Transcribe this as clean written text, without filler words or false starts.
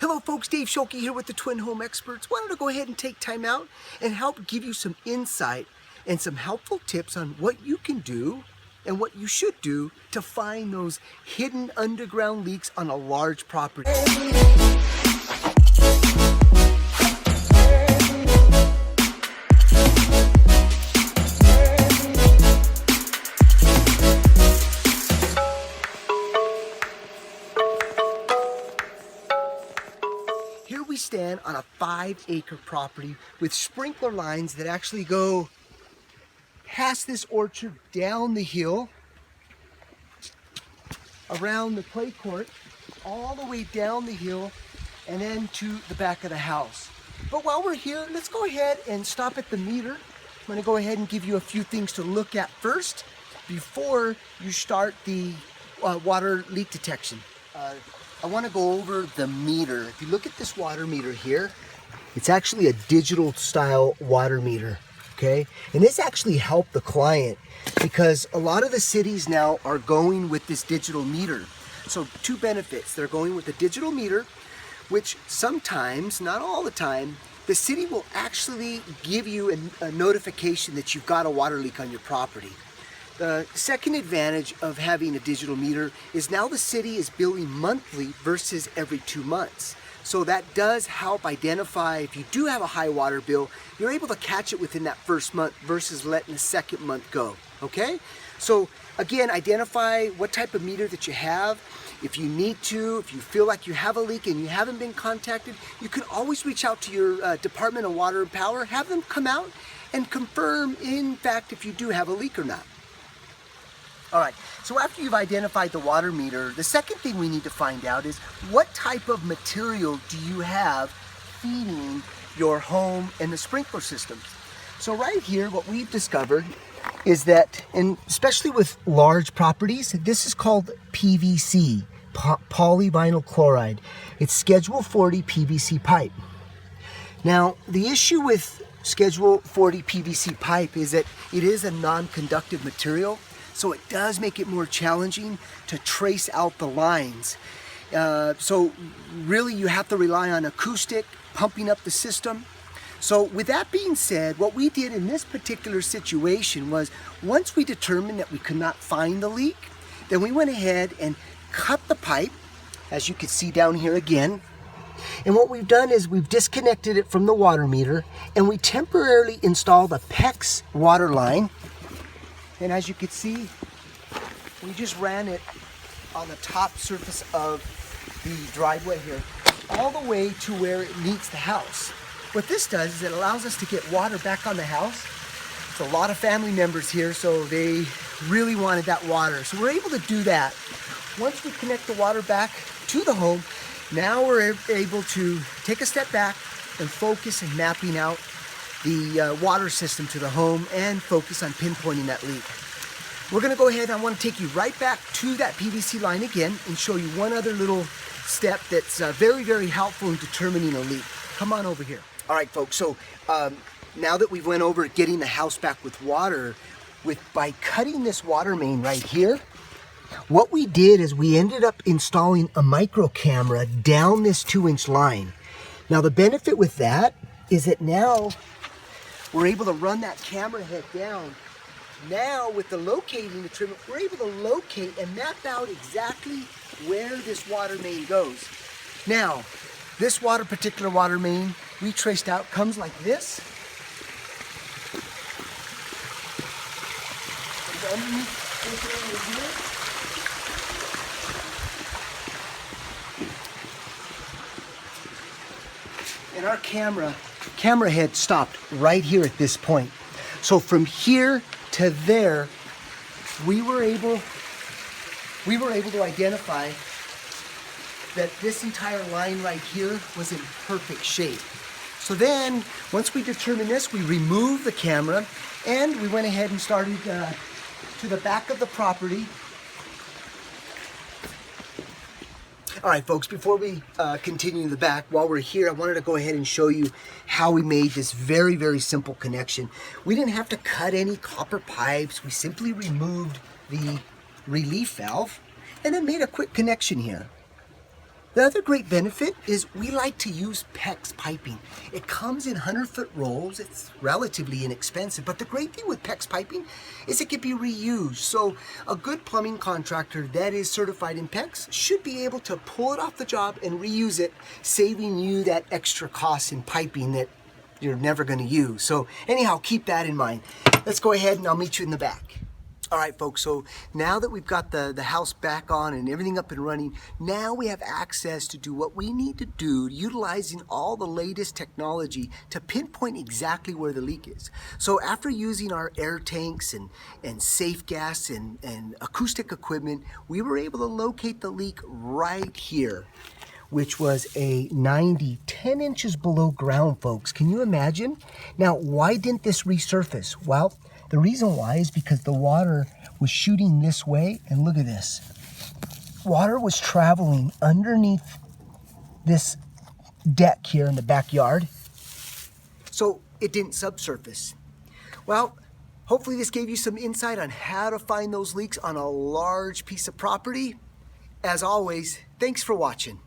Hello folks, Dave Schulke here with the Twin Home Experts. Wanted to go ahead and take time out and help give you some insight and some helpful tips on what you can do and what you should do to find those hidden underground leaks on a large property. Here we stand on a 5-acre property with sprinkler lines that actually go past this orchard, down the hill, around the play court, all the way down the hill, and then to the back of the house. But while we're here, let's go ahead and stop at the meter. I'm going to go ahead and give you a few things to look at first before you start the water leak detection. I want to go over the meter. If you look at this water meter here, it's actually a digital style water meter, okay? And this actually helped the client because a lot of the cities now are going with this digital meter. So two benefits. They're going with a digital meter, which sometimes, not all the time, the city will actually give you a notification that you've got a water leak on your property. The second advantage of having a digital meter is now the city is billing monthly versus every 2 months. So that does help identify if you do have a high water bill, you're able to catch it within that first month versus letting the second month go, okay? So again, identify what type of meter that you have. If you need to, if you feel like you have a leak and you haven't been contacted, you can always reach out to your Department of Water and Power, have them come out and confirm in fact if you do have a leak or not. All right, so after you've identified the water meter, the second thing we need to find out is what type of material do you have feeding your home and the sprinkler systems. So right here, what we've discovered is that, and especially with large properties, this is called PVC, polyvinyl chloride. It's Schedule 40 PVC pipe. Now, the issue with Schedule 40 PVC pipe is that it is a non-conductive material. So it does make it more challenging to trace out the lines. So really you have to rely on acoustic, pumping up the system. So with that being said, what we did in this particular situation was once we determined that we could not find the leak, then we went ahead and cut the pipe, as you can see down here again. And what we've done is we've disconnected it from the water meter and we temporarily installed a PEX water line. And as you can see, we just ran it on the top surface of the driveway here, all the way to where it meets the house. What this does is it allows us to get water back on the house. It's a lot of family members here, so they really wanted that water. So we're able to do that. Once we connect the water back to the home, now we're able to take a step back and focus on mapping out the water system to the home and focus on pinpointing that leak. We're going to go ahead and I want to take you right back to that PVC line again and show you one other little step that's very, very helpful in determining a leak. Come on over here. All right, folks, so now that we've went over getting the house back with water, by cutting this water main right here, what we did is we ended up installing a micro camera down this 2-inch line. Now the benefit with that is that now we're able to run that camera head down. Now with the locating the trim, we're able to locate and map out exactly where this water main goes. Now, this particular water main we traced out comes like this. And our camera head stopped right here at this point. So from here to there, we were able to identify that this entire line right here was in perfect shape. So then, once we determined this, we removed the camera and we went ahead and started to the back of the property. All right, folks, before we continue in the back, while we're here, I wanted to go ahead and show you how we made this very, very simple connection. We didn't have to cut any copper pipes. We simply removed the relief valve and then made a quick connection here. The other great benefit is we like to use PEX piping. It comes in 100-foot rolls. It's relatively inexpensive, but the great thing with PEX piping is it can be reused. So a good plumbing contractor that is certified in PEX should be able to pull it off the job and reuse it, saving you that extra cost in piping that you're never going to use. So anyhow, keep that in mind. Let's go ahead and I'll meet you in the back. All right, folks, so now that we've got the house back on and everything up and running, now we have access to do what we need to do, utilizing all the latest technology to pinpoint exactly where the leak is. So after using our air tanks and safe gas and acoustic equipment, we were able to locate the leak right here, which was a 10 inches below ground, folks. Can you imagine? Now, why didn't this resurface? Well, the reason why is because the water was shooting this way, and look at this. Water was traveling underneath this deck here in the backyard, so it didn't subsurface. Well, hopefully this gave you some insight on how to find those leaks on a large piece of property. As always, thanks for watching.